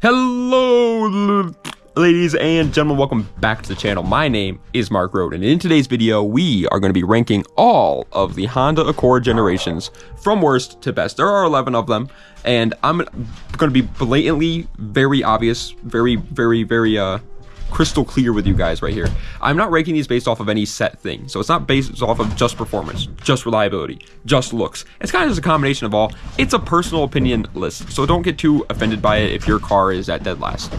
Hello, ladies and gentlemen, welcome back to the channel. My name is Mark Road, and in today's video, we are going to be ranking all of the Honda Accord generations from worst to best. There are 11 of them, and I'm going to be blatantly very obvious, very crystal clear with you guys right here. I'm not ranking these based off of any set thing, so it's not based off of just performance, just reliability, just looks. It's kind of just a combination of all. It's a personal opinion list, so don't get too offended by it if your car is at dead last.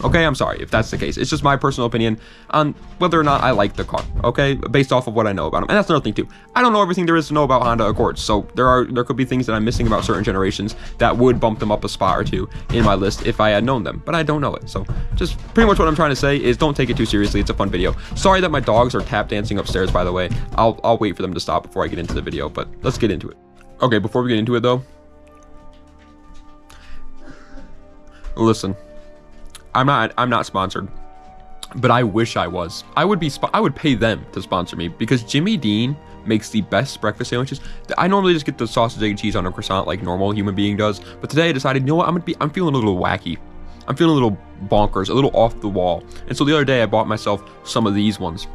Okay, I'm sorry if that's the case. It's just my personal opinion on whether or not I like the car, okay, based off of what I know about them. And that's another thing too. I don't know everything there is to know about Honda Accords, so there could be things that I'm missing about certain generations that would bump them up a spot or two in my list if I had known them, but I don't know it. So just pretty much what I'm trying to say is don't take it too seriously. It's a fun video. Sorry that my dogs are tap dancing upstairs, by the way. I'll wait for them to stop before I get into the video, but let's get into it. Okay, before we get into it though, listen. I'm not sponsored, but I wish I was. I would pay them to sponsor me because Jimmy Dean makes the best breakfast sandwiches. I normally just get the sausage, egg, and cheese on a croissant like normal human being does, but today I decided, you know what, I'm feeling a little wacky. I'm feeling a little bonkers, a little off the wall. And so the other day I bought myself some of these ones.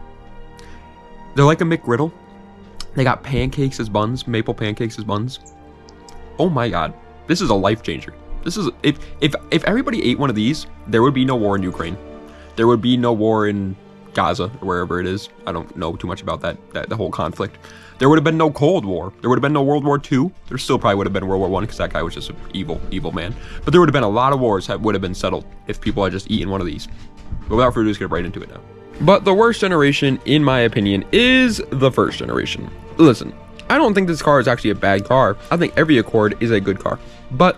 They're like a McGriddle. They got pancakes as buns, maple pancakes as buns. Oh my God, this is a life changer. This is if everybody ate one of these, there would be no war in Ukraine. There would be no war in Gaza or wherever it is. I don't know too much about the whole conflict. There would have been no Cold War. There would have been no World War II. There still probably would have been World War I because that guy was just an evil man. But there would have been a lot of wars that would have been settled if people had just eaten one of these. But without further ado, let's get right into it now. But the worst generation, in my opinion, is the first generation. Listen, I don't think this car is actually a bad car. I think every Accord is a good car. But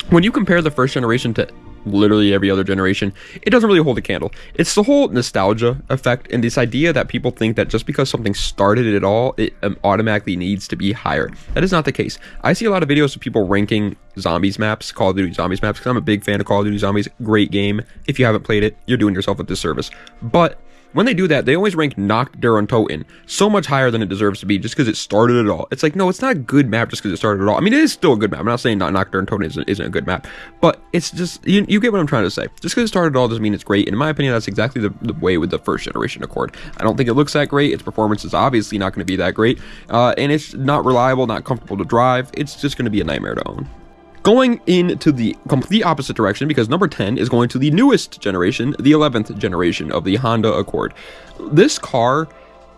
when you compare the first generation to literally every other generation, it doesn't really hold a candle. It's the whole nostalgia effect and this idea that people think that just because something started it all, it automatically needs to be higher. That is not the case. I see a lot of videos of people ranking zombies maps, Call of Duty zombies maps, because I'm a big fan of Call of Duty zombies. Great game. If you haven't played it, you're doing yourself a disservice. But when they do that, they always rank Nacht der Untoten so much higher than it deserves to be just because it started it all. It's like, no, it's not a good map just because it started it all. I mean, it is still a good map. I'm not saying Nacht der Untoten isn't a good map, but it's just, you get what I'm trying to say. Just because it started it all doesn't mean it's great. And in my opinion, that's exactly the way with the first generation Accord. I don't think it looks that great. Its performance is obviously not going to be that great. And it's not reliable, not comfortable to drive. It's just going to be a nightmare to own. Going into the complete opposite direction, because number 10 is going to the newest generation, the 11th generation of the Honda Accord. This car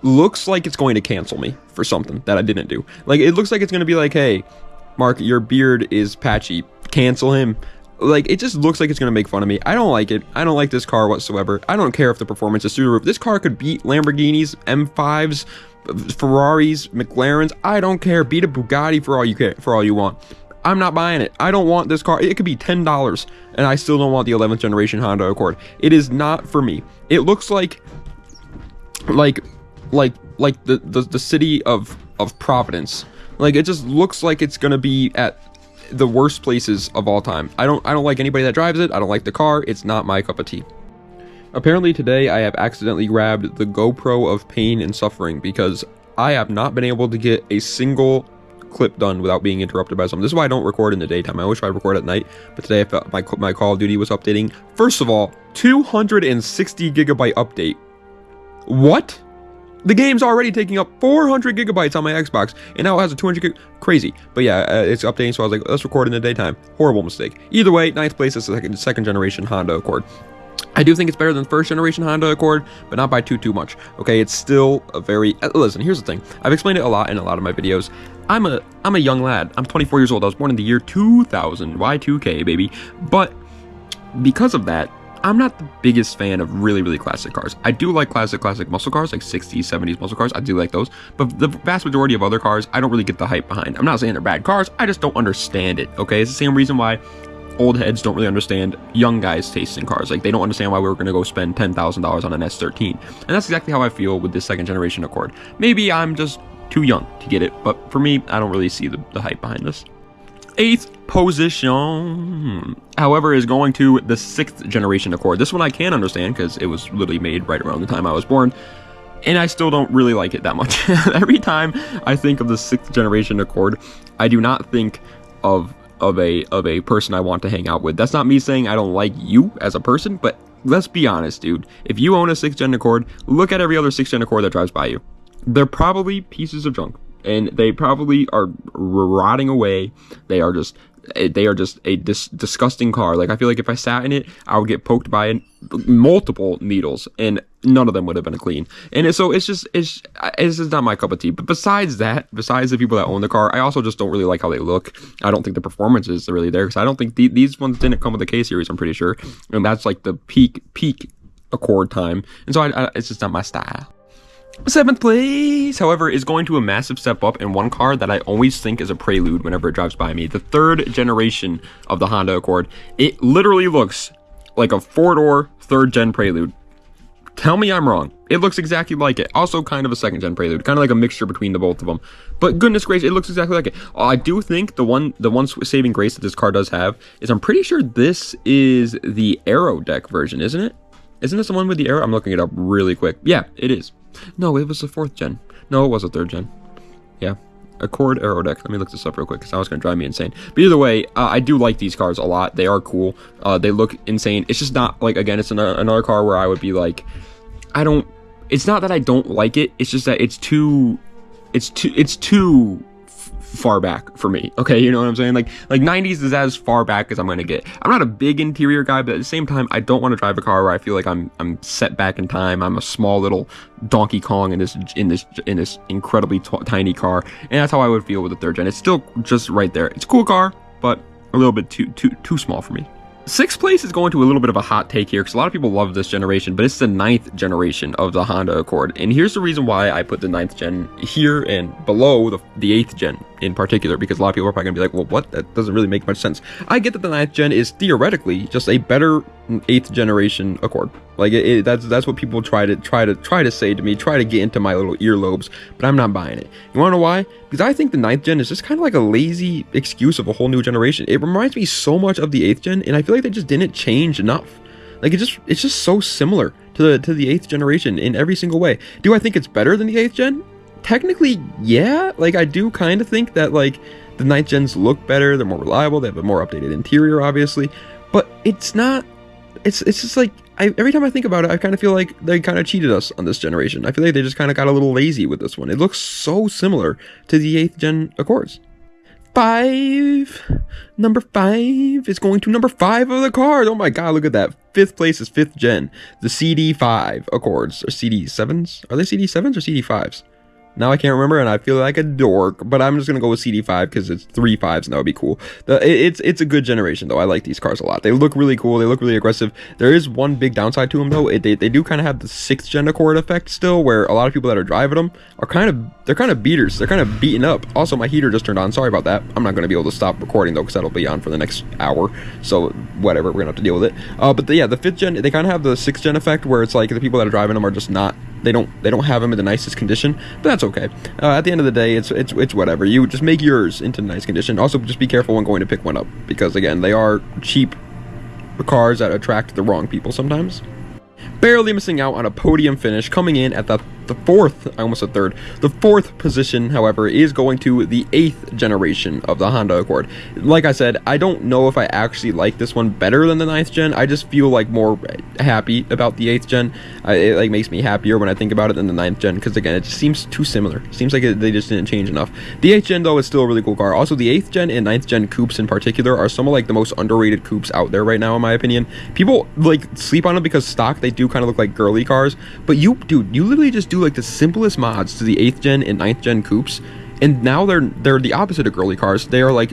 looks like it's going to cancel me for something that I didn't do. Like, it looks like it's going to be like, hey, Mark, your beard is patchy. Cancel him. Like, it just looks like it's going to make fun of me. I don't like it. I don't like this car whatsoever. I don't care if the performance is through the roof. This car could beat Lamborghinis, M5s, Ferraris, McLarens. I don't care. Beat a Bugatti for all you want. I'm not buying it. I don't want this car. It could be $10 and I still don't want the 11th generation Honda Accord. It is not for me. It looks like the city of Providence. Like, it just looks like it's going to be at the worst places of all time. I don't like anybody that drives it. I don't like the car. It's not my cup of tea. Apparently today I have accidentally grabbed the GoPro of pain and suffering because I have not been able to get a single clip done without being interrupted by something. This is why I don't record in the daytime. I wish I record at night, but today I felt my Call of Duty was updating. First of all, 260 gigabyte update. What? The game's already taking up 400 gigabytes on my Xbox, and now it has a 200 gig. Crazy. But yeah, it's updating, so I was like, let's record in the daytime. Horrible mistake. Either way, 9th place is the second generation Honda Accord. I do think it's better than first generation Honda Accord, but not by too much. Okay, it's still a very, listen, here's the thing. I've explained it a lot in a lot of my videos. I'm a young lad. I'm 24 years old. I was born in the year 2000, Y2K, baby. But because of that, I'm not the biggest fan of really classic cars. I do like classic muscle cars, like 60s, 70s muscle cars. I do like those. But the vast majority of other cars, I don't really get the hype behind. I'm not saying they're bad cars. I just don't understand it, okay? It's the same reason why old heads don't really understand young guys' taste in cars. Like, they don't understand why we were going to go spend $10,000 on an S13. And that's exactly how I feel with this second generation Accord. Maybe I'm just too young to get it, but for me, I don't really see the hype behind this. 8th position, however, is going to the 6th generation Accord. This one I can understand because it was literally made right around the time I was born, and I still don't really like it that much. Every time I think of the 6th generation Accord, I do not think of of a person I want to hang out with. That's not me saying I don't like you as a person, but let's be honest, dude. If you own a 6th gen Accord, look at every other 6th gen Accord that drives by you. They're probably pieces of junk, and they probably are rotting away. They are just a disgusting car. Like, I feel like if I sat in it, I would get poked by multiple needles, and none of them would have been clean. And so it's just not my cup of tea. But besides that, besides the people that own the car, I also just don't really like how they look. I don't think the performance is really there, because I don't think these ones didn't come with the K series, I'm pretty sure, and that's like the peak Accord time. And so it's just not my style. 7th place, however, is going to a massive step up in one car that I always think is a prelude whenever it drives by me. The 3rd generation of the Honda Accord. It literally looks like a 4-door 3rd gen prelude. Tell me I'm wrong. It looks exactly like it. Also kind of a 2nd gen prelude. Kind of like a mixture between the both of them. But goodness gracious, it looks exactly like it. I do think the one saving grace that this car does have is I'm pretty sure this is the Aero deck version, isn't it? Isn't this the one with the Aero? I'm looking it up really quick. Yeah, it is. No, it was the 4th gen. No, it was a 3rd gen. Yeah. Accord Aero deck. Let me look this up real quick, because that was going to drive me insane. But either way, I do like these cars a lot. They are cool. They look insane. It's just not, like, again, it's another car where I would be like, it's not that I don't like it. It's just that it's too far back for me. Okay, you know what I'm saying? Like 90s is as far back as I'm gonna get. I'm not a big interior guy, but at the same time, I don't want to drive a car where I feel like I'm set back in time. I'm a small little Donkey Kong in this incredibly tiny car, and that's how I would feel with the 3rd gen. It's still just right there. It's a cool car, but a little bit too small for me. 6th place is going to a little bit of a hot take here, because a lot of people love this generation, but it's the 9th generation of the Honda Accord. And here's the reason why I put the 9th gen here and below the 8th gen in particular, because a lot of people are probably gonna be like, well, what? That doesn't really make much sense. I get that the 9th gen is theoretically just a better 8th generation Accord. Like, that's what people try to say to me, try to get into my little earlobes, but I'm not buying it. You wanna know why? Because I think the 9th gen is just kind of like a lazy excuse of a whole new generation. It reminds me so much of the 8th gen, and I feel like they just didn't change enough. Like, it's just so similar to the 8th generation in every single way. Do I think it's better than the 8th gen? Technically, yeah. Like, I do kind of think that, like, the 9th gens look better, they're more reliable, they have a more updated interior, obviously, but it's not. It's just like, every time I think about it, I kind of feel like they kind of cheated us on this generation. I feel like they just kind of got a little lazy with this one. It looks so similar to the 8th gen Accords. Number 5 is going to number 5 of the card. Oh my god, look at that. 5th place is 5th gen. The CD5 Accords, or CD7s? Are they CD7s or CD5s? Now I can't remember, and I feel like a dork, but I'm just gonna go with CD5 because it's 3 5s, and that would be cool. It's a good generation, though. I like these cars a lot. They look really cool. They look really aggressive. There is one big downside to them, though. They do kind of have the 6th gen Accord effect still, where a lot of people that are driving them are kind of beaters. They're kind of beaten up. Also, my heater just turned on. Sorry about that. I'm not gonna be able to stop recording though, because that'll be on for the next hour. So whatever, we're gonna have to deal with it. But yeah, the 5th gen, they kind of have the 6th gen effect, where it's like the people that are driving them are just not. They don't have them in the nicest condition, but that's okay. At the end of the day, it's whatever. You just make yours into nice condition. Also, just be careful when going to pick one up, because again, they are cheap cars that attract the wrong people sometimes. Barely missing out on a podium finish, coming in at the 4th, I almost said 3rd. The 4th position, however, is going to the 8th generation of the Honda Accord. Like I said, I don't know if I actually like this one better than the 9th gen. I just feel like more happy about the 8th gen. It like makes me happier when I think about it than the 9th gen, because again, it just seems too similar. Seems like they just didn't change enough. The 8th gen, though, is still a really cool car. Also, the 8th gen and 9th gen coupes in particular are some of like the most underrated coupes out there right now, in my opinion. People like sleep on them because stock, they do kind of look like girly cars, but you literally just do like the simplest mods to the 8th gen and 9th gen coupes, and now they're the opposite of girly cars. They are like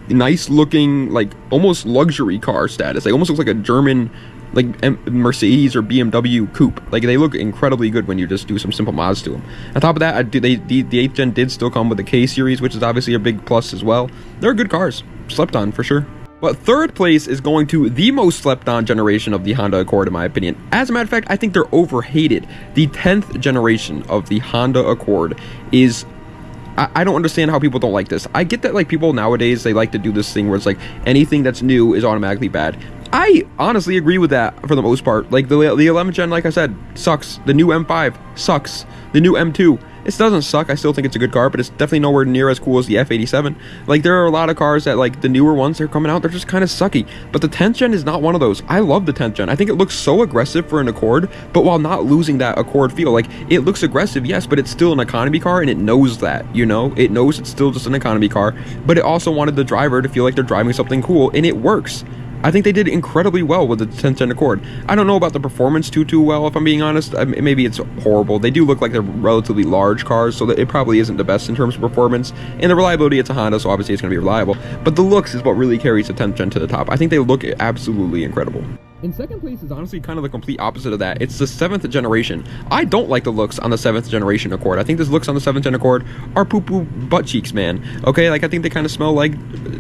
nice looking, like almost luxury car status. They almost look like a German like Mercedes or BMW coupe. Like, they look incredibly good when you just do some simple mods to them. On top of that, the 8th gen did still come with the K series, which is obviously a big plus as well. They're good cars, slept on for sure. But 3rd place is going to the most slept on generation of the Honda Accord, in my opinion. As a matter of fact, I think they're overhated. The 10th generation of the Honda Accord is... I don't understand how people don't like this. I get that, like, people nowadays, they like to do this thing where it's like anything that's new is automatically bad. I honestly agree with that for the most part. Like the 11th gen, like I said, sucks. The new M5 sucks. The new M2, it doesn't suck. I still think it's a good car, but it's definitely nowhere near as cool as the F87. Like there are a lot of cars that, like the newer ones, they're coming out, they're just kind of sucky. But the 10th gen is not one of those. I love the 10th gen. I think it looks so aggressive for an Accord, but while not losing that Accord feel. Like it looks aggressive, yes, but it's still an economy car, and it knows that, you know, it knows it's still just an economy car, but it also wanted the driver to feel like they're driving something cool, and it works. I think they did incredibly well with the 10th gen Accord. I don't know about the performance too well, if I'm being honest. Maybe it's horrible. They do look like they're relatively large cars, so that it probably isn't the best in terms of performance. And the reliability, it's a Honda, so obviously it's going to be reliable. But the looks is what really carries the 10th gen to the top. I think they look absolutely incredible. In second place is honestly kind of the complete opposite of that. It's the 7th generation. I don't like the looks on the 7th generation Accord. I think the looks on the 7th gen Accord are poo-poo butt cheeks, man. Okay, like I think they kind of smell like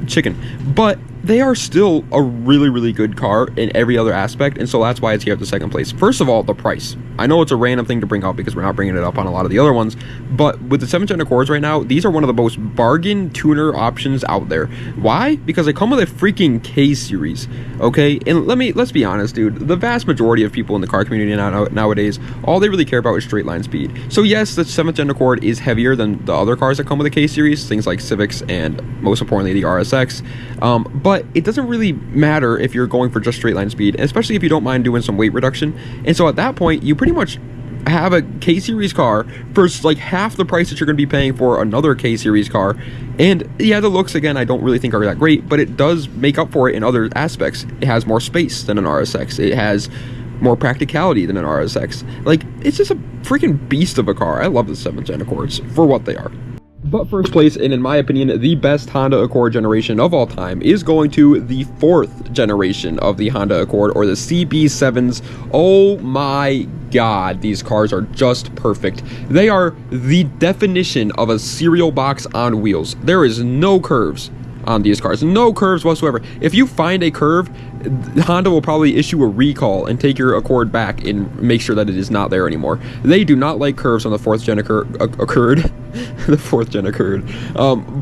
chicken. But they are still a really good car in every other aspect, and so that's why it's here at the second place. First of all, the price. I know it's a random thing to bring up because we're not bringing it up on a lot of the other ones, but with the 7th gen Accords right now, these are one of the most bargain tuner options out there. Why? Because they come with a freaking K series, okay? And let's be honest, dude, the vast majority of people in the car community nowadays, all they really care about is straight line speed. So yes, the 7th gen Accord is heavier than the other cars that come with a K series, things like Civics and most importantly the RSX, but it doesn't really matter if you're going for just straight line speed, especially if you don't mind doing some weight reduction. And so at that point, you pretty much have a K-Series car for like half the price that you're going to be paying for another K-Series car. And yeah, the looks, again, I don't really think are that great, but it does make up for it in other aspects. It has more space than an RSX. It has more practicality than an RSX. Like, it's just a freaking beast of a car. I love the 7th gen Accords for what they are. But first place, and in my opinion, the best Honda Accord generation of all time, is going to the 4th generation of the Honda Accord, or the CB7s. Oh my god, these cars are just perfect. They are the definition of a cereal box on wheels. There is no curves on these cars, no curves whatsoever. If you find a curve, Honda will probably issue a recall and take your Accord back and make sure that it is not there anymore. They do not like curves on the 4th gen Accord. The 4th gen Accord.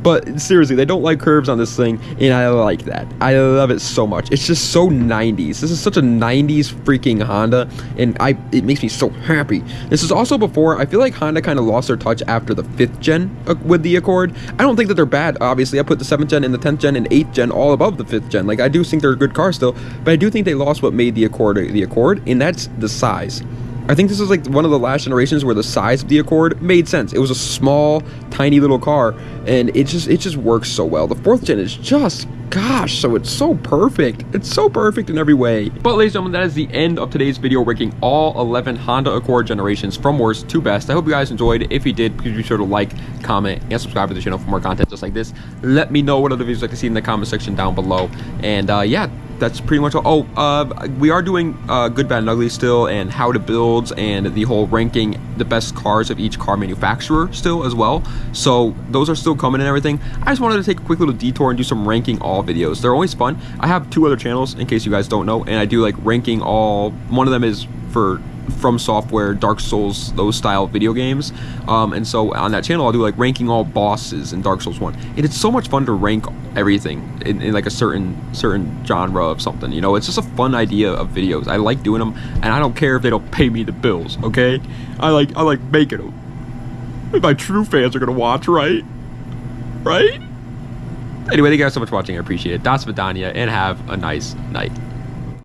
But seriously, they don't like curves on this thing, and I like that. I love it so much. It's just so 90s. This is such a 90s freaking Honda, and it makes me so happy. This is also before, I feel like Honda kind of lost their touch after the 5th gen with the Accord. I don't think that they're bad, obviously. I put the 7th gen and the 10th gen and 8th gen all above the 5th gen. Like, I do think they're a good car still, but I do think they lost what made the Accord, and that's the size. I think this is like one of the last generations where the size of the Accord made sense. It was a small, tiny little car, and it just works so well. The 4th gen is just, gosh, so it's so perfect. It's so perfect in every way. But ladies and gentlemen, that is the end of today's video, ranking all 11 Honda Accord generations from worst to best. I hope you guys enjoyed. If you did, please be sure to like, comment, and subscribe to the channel for more content just like this. Let me know what other videos you'd like to see in the comment section down below. And yeah, that's pretty much all. We are doing good, bad, and ugly still, and how to builds, and the whole ranking the best cars of each car manufacturer still as well. So those are still coming and everything. I just wanted to take a quick little detour and do some ranking all videos. They're always fun. I have 2 other channels in case you guys don't know, and I do like ranking all. One of them is for From Software, Dark Souls, those style video games, and so on that channel I'll do like ranking all bosses in Dark Souls 1, and it's so much fun to rank everything in like a certain genre of something, you know. It's just a fun idea of videos. I like doing them, and I don't care if they don't pay me the bills, okay? I like making them. My true fans are gonna watch, right? Anyway, thank you guys so much for watching. I appreciate it. Das Vidania, and have a nice night.